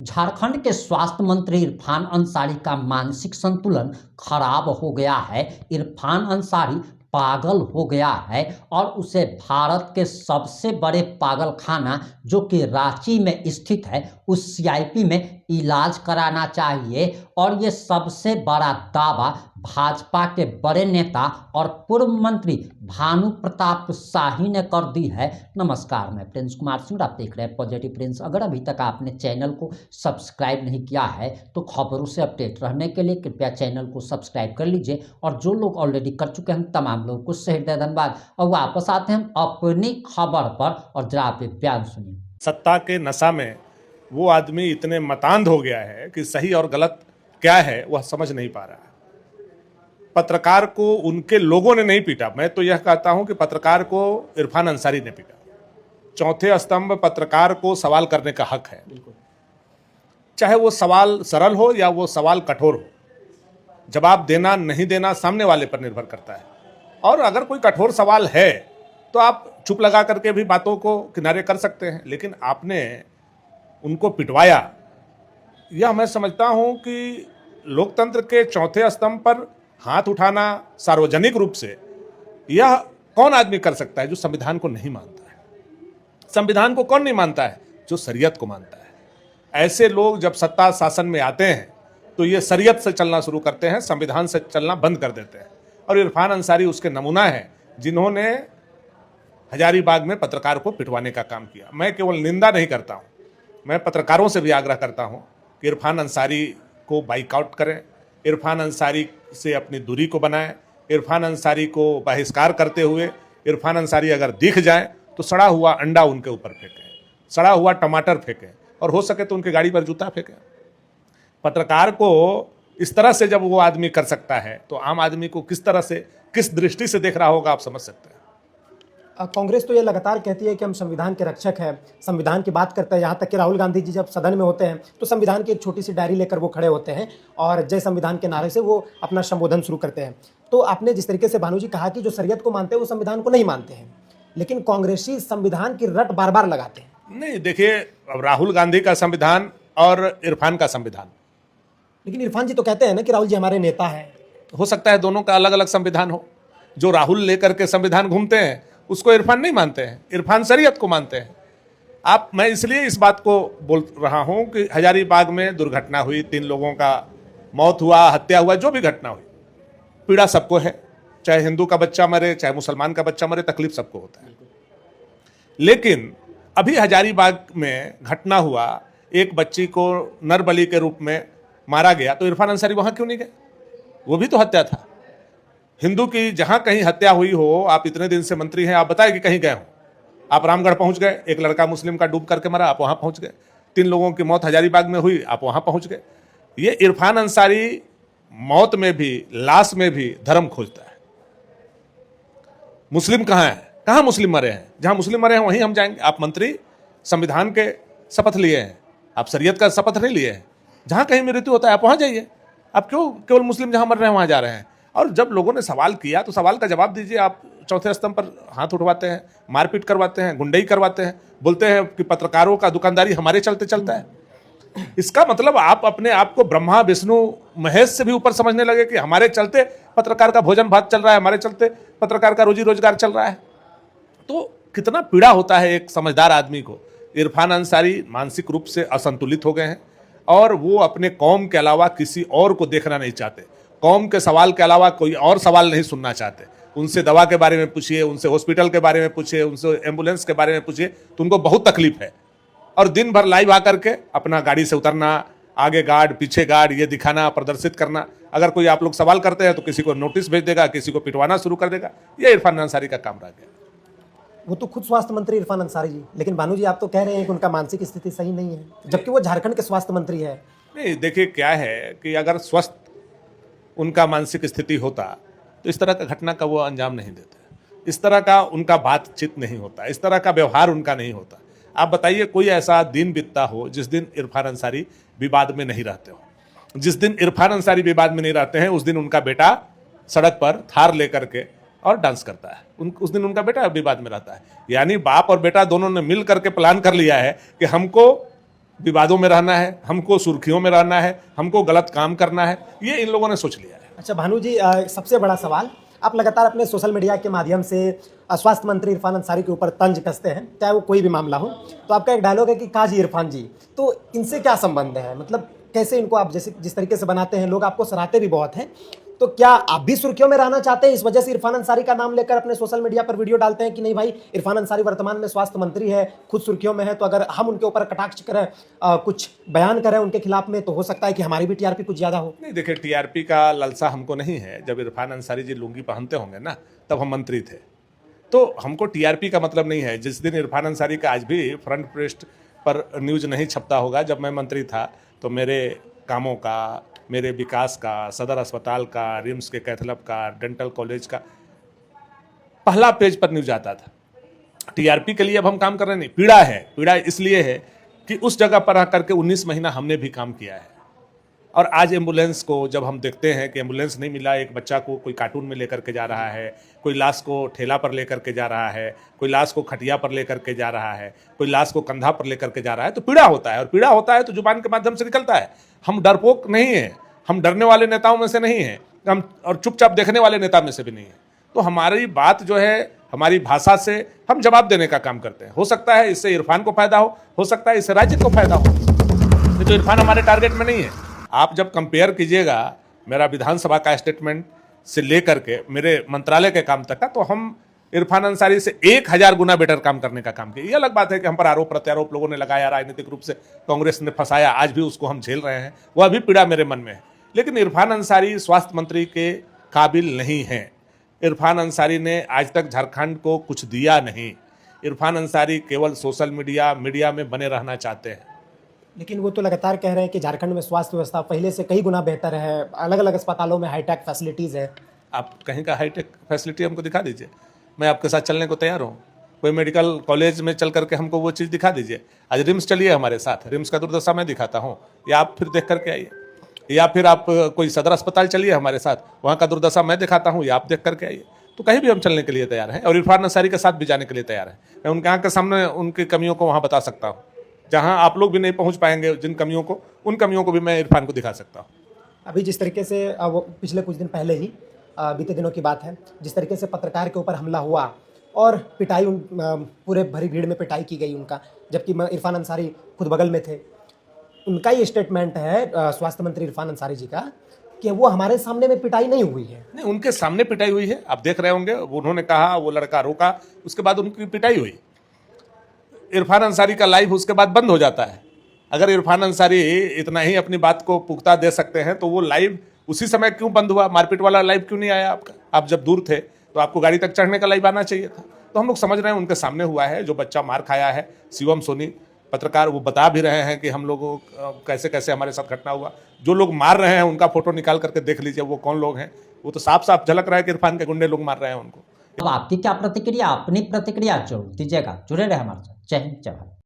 झारखंड के स्वास्थ्य मंत्री इरफान अंसारी का मानसिक संतुलन खराब हो गया है। इरफान अंसारी पागल हो गया है और उसे भारत के सबसे बड़े पागलखाना जो कि रांची में स्थित है उस सीआईपी में इलाज कराना चाहिए। और ये सबसे बड़ा दावा भाजपा के बड़े नेता और पूर्व मंत्री भानु प्रताप शाही ने कर दी है। नमस्कार, मैं प्रिंस कुमार सिंह, आप देख रहे हैं पॉजिटिव प्रिंस। अगर अभी तक आपने चैनल को सब्सक्राइब नहीं किया है तो खबरों से अपडेट रहने के लिए कृपया चैनल को सब्सक्राइब कर लीजिए। और जो लोग ऑलरेडी कर चुके हैं तमाम लोगों को हृदय धन्यवाद। और वापस आते हैं अपनी खबर पर और जरा आप बयान सुनिए। सत्ता के नशा में वो आदमी इतने मतांध हो गया है कि सही और गलत क्या है वह समझ नहीं पा रहा है। पत्रकार को उनके लोगों ने नहीं पीटा, मैं तो यह कहता हूं कि पत्रकार को इरफान अंसारी ने पीटा। चौथे स्तंभ पत्रकार को सवाल करने का हक है, चाहे वो सवाल सरल हो या वो सवाल कठोर हो। जवाब देना नहीं देना सामने वाले पर निर्भर करता है। और अगर कोई कठोर सवाल है तो आप चुप लगा करके भी बातों को किनारे कर सकते हैं, लेकिन आपने उनको पिटवाया। यह मैं समझता हूं कि लोकतंत्र के चौथे स्तंभ पर हाथ उठाना सार्वजनिक रूप से यह कौन आदमी कर सकता है जो संविधान को नहीं मानता है। संविधान को कौन नहीं मानता है? जो शरीयत को मानता है। ऐसे लोग जब सत्ता शासन में आते हैं तो ये शरीयत से चलना शुरू करते हैं, संविधान से चलना बंद कर देते हैं। और इरफान अंसारी उसके नमूना है जिन्होंने हजारीबाग में पत्रकार को पिटवाने का काम किया। मैं केवल निंदा नहीं करता हूं, मैं पत्रकारों से भी आग्रह करता हूं कि इरफान अंसारी को बाइकआउट करें, इरफान अंसारी से अपनी दूरी को बनाएं, इरफान अंसारी को बहिष्कार करते हुए इरफान अंसारी अगर दिख जाए तो सड़ा हुआ अंडा उनके ऊपर फेंकें, सड़ा हुआ टमाटर फेंकें, और हो सके तो उनकी गाड़ी पर जूता फेंकें। पत्रकार को इस तरह से जब वो आदमी कर सकता है तो आम आदमी को किस तरह से, किस दृष्टि से देख रहा होगा, आप समझ सकते हैं। कांग्रेस तो ये लगातार कहती है कि हम संविधान के रक्षक हैं, संविधान की बात करते हैं। यहाँ तक कि राहुल गांधी जी जब सदन में होते हैं तो संविधान की एक छोटी सी डायरी लेकर वो खड़े होते हैं और जय संविधान के नारे से वो अपना संबोधन शुरू करते हैं। तो आपने जिस तरीके से भानु जी कहा कि जो शरीयत को मानते हैं वो संविधान को नहीं मानते हैं, लेकिन कांग्रेसी संविधान की रट बार बार लगाते हैं। नहीं, देखिए, अब राहुल गांधी का संविधान और इरफान का संविधान, लेकिन इरफान जी तो कहते हैं ना कि राहुल जी हमारे नेता हैं। हो सकता है दोनों का अलग अलग संविधान हो। जो राहुल लेकर के संविधान घूमते हैं उसको इरफान नहीं मानते हैं, इरफान शरीयत को मानते हैं। मैं इसलिए इस बात को बोल रहा हूं कि हजारीबाग में दुर्घटना हुई, 3 लोगों का मौत हुआ, हत्या हुआ, जो भी घटना हुई, पीड़ा सबको है। चाहे हिंदू का बच्चा मरे, चाहे मुसलमान का बच्चा मरे, तकलीफ सबको होता है। लेकिन अभी हजारीबाग में घटना हुआ, एक बच्ची को नरबली के रूप में मारा गया, तो इरफान अंसारी वहां क्यों नहीं गए? वो भी तो हत्या था। हिंदू की जहां कहीं हत्या हुई हो, आप इतने दिन से मंत्री हैं, आप बताएं कि कहीं गए हो? आप रामगढ़ पहुंच गए, एक लड़का मुस्लिम का डूब करके मरा, आप वहां पहुंच गए। 3 लोगों की मौत हजारीबाग में हुई, आप वहां पहुंच गए। ये इरफान अंसारी मौत में भी, लाश में भी धर्म खोजता है। मुस्लिम कहां है? कहां मुस्लिम मरे हैं? जहां मुस्लिम मरे हैं वहीं हम जाएंगे। आप मंत्री संविधान के शपथ लिए हैं, आप शरीयत का शपथ नहीं लिए हैं। जहां कहीं मृत्यु होता है आप वहां जाइए। आप क्यों केवल मुस्लिम जहां मर रहे हैं वहां जा रहे हैं? और जब लोगों ने सवाल किया तो सवाल का जवाब दीजिए। आप चौथे स्तंभ पर हाथ उठवाते हैं, मारपीट करवाते हैं, गुंडई करवाते हैं, बोलते हैं कि पत्रकारों का दुकानदारी हमारे चलते चलता है। इसका मतलब आप अपने आप को ब्रह्मा विष्णु महेश से भी ऊपर समझने लगे कि हमारे चलते पत्रकार का भोजन भात चल रहा है, हमारे चलते पत्रकार का रोजी रोजगार चल रहा है। तो कितना पीड़ा होता है एक समझदार आदमी को। इरफान अंसारी मानसिक रूप से असंतुलित हो गए हैं और वो अपने कौम के अलावा किसी और को देखना नहीं चाहते। कौम के सवाल के अलावा कोई और सवाल नहीं सुनना चाहते। उनसे दवा के बारे में पूछिए, उनसे हॉस्पिटल के बारे में पूछिए, उनसे एम्बुलेंस के बारे में पूछिए तो उनको बहुत तकलीफ है। और दिन भर लाइव आकर के अपना गाड़ी से उतरना, आगे गार्ड पीछे गार्ड, ये दिखाना, प्रदर्शित करना। अगर कोई आप लोग सवाल करते हैं तो किसी को नोटिस भेज देगा, किसी को पिटवाना शुरू कर देगा। ये इरफान अंसारी का काम रह गया। वो तो खुद स्वास्थ्य मंत्री इरफान अंसारी जी, लेकिन भानु जी आप तो कह रहे हैं कि उनका मानसिक स्थिति सही नहीं है, जबकि वो झारखंड के स्वास्थ्य मंत्री है। नहीं, देखिए क्या है कि अगर स्वस्थ उनका मानसिक स्थिति होता तो इस तरह का घटना का वो अंजाम नहीं देते, इस तरह का उनका बातचीत नहीं होता, इस तरह का व्यवहार उनका नहीं होता। आप बताइए कोई ऐसा दिन बीतता हो जिस दिन इरफान अंसारी विवाद में नहीं रहते हो। जिस दिन इरफान अंसारी विवाद में नहीं रहते हैं उस दिन उनका बेटा सड़क पर थार लेकर के और डांस करता है। उस दिन उनका बेटा विवाद में रहता है। यानी बाप और बेटा दोनों ने मिल करके प्लान कर लिया है कि हमको विवादों में रहना है, हमको सुर्खियों में रहना है, हमको गलत काम करना है, ये इन लोगों ने सोच लिया है। अच्छा भानु जी, सबसे बड़ा सवाल, आप लगातार अपने सोशल मीडिया के माध्यम से स्वास्थ्य मंत्री इरफान अंसारी के ऊपर तंज कसते हैं, चाहे वो कोई भी मामला हो। तो आपका एक डायलॉग है कि काजी इरफान जी, तो इनसे क्या संबंध है? मतलब कैसे इनको आप जैसे जिस तरीके से बनाते हैं, लोग आपको सराहते भी बहुत हैं, तो क्या आप भी सुर्खियों में रहना चाहते हैं? इस वजह से इरफान अंसारी का नाम लेकर अपने सोशल मीडिया पर वीडियो डालते हैं कि नहीं भाई, इरफान अंसारी वर्तमान में स्वास्थ्य मंत्री है, खुद सुर्खियों में है, तो अगर हम उनके ऊपर कटाक्ष करें, कुछ बयान करें उनके खिलाफ में, तो हो सकता है कि हमारी भी टीआरपी कुछ ज्यादा हो। नहीं, देखिए, टीआरपी का लालसा हमको नहीं है। जब इरफान अंसारी जी लुंगी पहनते होंगे ना, तब हम मंत्री थे, तो हमको टीआरपी का मतलब नहीं है। जिस दिन इरफान अंसारी का आज भी फ्रंट पृष्ठ पर न्यूज नहीं छपता होगा, जब मैं मंत्री था तो मेरे कामों का, मेरे विकास का, सदर अस्पताल का, रिम्स के कैथलैब का, डेंटल कॉलेज का पहला पेज पर न्यूज आता था। टीआरपी के लिए अब हम काम कर रहे नहीं। पीड़ा है, पीड़ा इसलिए है कि उस जगह पर आकर के 19 महीना हमने भी काम किया है। और आज एम्बुलेंस को जब हम देखते हैं कि एम्बुलेंस नहीं मिला, एक बच्चा को कोई कार्टून में लेकर के जा रहा है, कोई लाश को ठेला पर लेकर के जा रहा है, कोई लाश को खटिया पर लेकर के जा रहा है, कोई लाश को कंधा पर लेकर के जा रहा है, तो पीड़ा होता है। और पीड़ा होता है तो जुबान के माध्यम से निकलता है। हम डरपोक नहीं हैं, हम डरने वाले नेताओं में से नहीं हैं, हम और चुपचाप देखने वाले नेता में से भी नहीं है। तो हमारी बात जो है, हमारी भाषा से हम जवाब देने का काम करते हैं। हो सकता है इससे इरफान को फायदा हो सकता है इससे राज्य को फायदा हो। ये तो इरफान हमारे टारगेट में नहीं है। आप जब कंपेयर कीजिएगा मेरा विधानसभा का स्टेटमेंट से लेकर के मेरे मंत्रालय के काम तक का, तो हम इरफान अंसारी से 1000 गुना बेटर काम करने का काम किया। ये अलग बात है कि हम पर आरोप प्रत्यारोप लोगों ने लगाया, राजनीतिक रूप से कांग्रेस ने फंसाया, आज भी उसको हम झेल रहे हैं, वह भी पीड़ा मेरे मन में है। लेकिन इरफान अंसारी स्वास्थ्य मंत्री के काबिल नहीं है। इरफान अंसारी ने आज तक झारखंड को कुछ दिया नहीं। इरफान अंसारी केवल सोशल मीडिया में बने रहना चाहते हैं। लेकिन वो तो लगातार कह रहे हैं कि झारखंड में स्वास्थ्य व्यवस्था पहले से कई गुना बेहतर है, अलग अलग अस्पतालों में हाईटेक फैसिलिटीज़ है। आप कहीं का हाईटेक फैसिलिटी हमको दिखा दीजिए, मैं आपके साथ चलने को तैयार हूँ। कोई मेडिकल कॉलेज में चल करके हमको वो चीज़ दिखा दीजिए। आज रिम्स चलिए हमारे साथ, रिम्स का दुर्दशा मैं दिखाता हूँ, या आप फिर देख करके आइए। या फिर आप कोई सदर अस्पताल चलिए हमारे साथ, वहाँ का दुर्दशा मैं दिखाता हूँ, या आप देख करके आइए। तो कहीं भी हम चलने के लिए तैयार हैं, और इरफान अंसारी के साथ भी जाने के लिए तैयार हैं। मैं उनके यहाँ के सामने उनकी कमियों को वहाँ बता सकता हूँ, जहाँ आप लोग भी नहीं पहुँच पाएंगे जिन कमियों को, उन कमियों को भी मैं इरफान को दिखा सकता हूँ। अभी जिस तरीके से वो पिछले कुछ दिन पहले ही बीते दिनों की बात है, जिस तरीके से पत्रकार के ऊपर हमला हुआ और पिटाई, पूरे भरी भीड़ में पिटाई की गई उनका, जबकि इरफान अंसारी खुद बगल में थे। उनका ये स्टेटमेंट है, स्वास्थ्य मंत्री इरफान अंसारी जी का, कि वो हमारे सामने में पिटाई नहीं हुई है। नहीं, उनके सामने पिटाई हुई है, आप देख रहे होंगे। उन्होंने कहा, वो लड़का रोका, उसके बाद उनकी पिटाई हुई। इरफान अंसारी का लाइव उसके बाद बंद हो जाता है। अगर इरफान अंसारी इतना ही अपनी बात को पुख्ता दे सकते हैं तो वो लाइव उसी समय क्यों बंद हुआ? मारपीट वाला लाइव क्यों नहीं आया आपका? आप जब दूर थे तो आपको गाड़ी तक चढ़ने का लाइव आना चाहिए था। तो हम लोग समझ रहे हैं उनके सामने हुआ है। जो बच्चा मार खाया है, शिवम सोनी पत्रकार, वो बता भी रहे हैं कि हम लोगों कैसे कैसे हमारे साथ घटना हुआ। जो लोग मार रहे हैं उनका फोटो निकाल करके देख लीजिए, वो कौन लोग हैं। वो तो साफ साफ झलक रहा है कि इरफान के गुंडे लोग मार रहे हैं उनको। अब आपकी क्या प्रतिक्रिया? अपनी प्रतिक्रिया जरूर दीजिएगा। जुड़े रहे हमारे साथ। जय हिंद, जय भारत।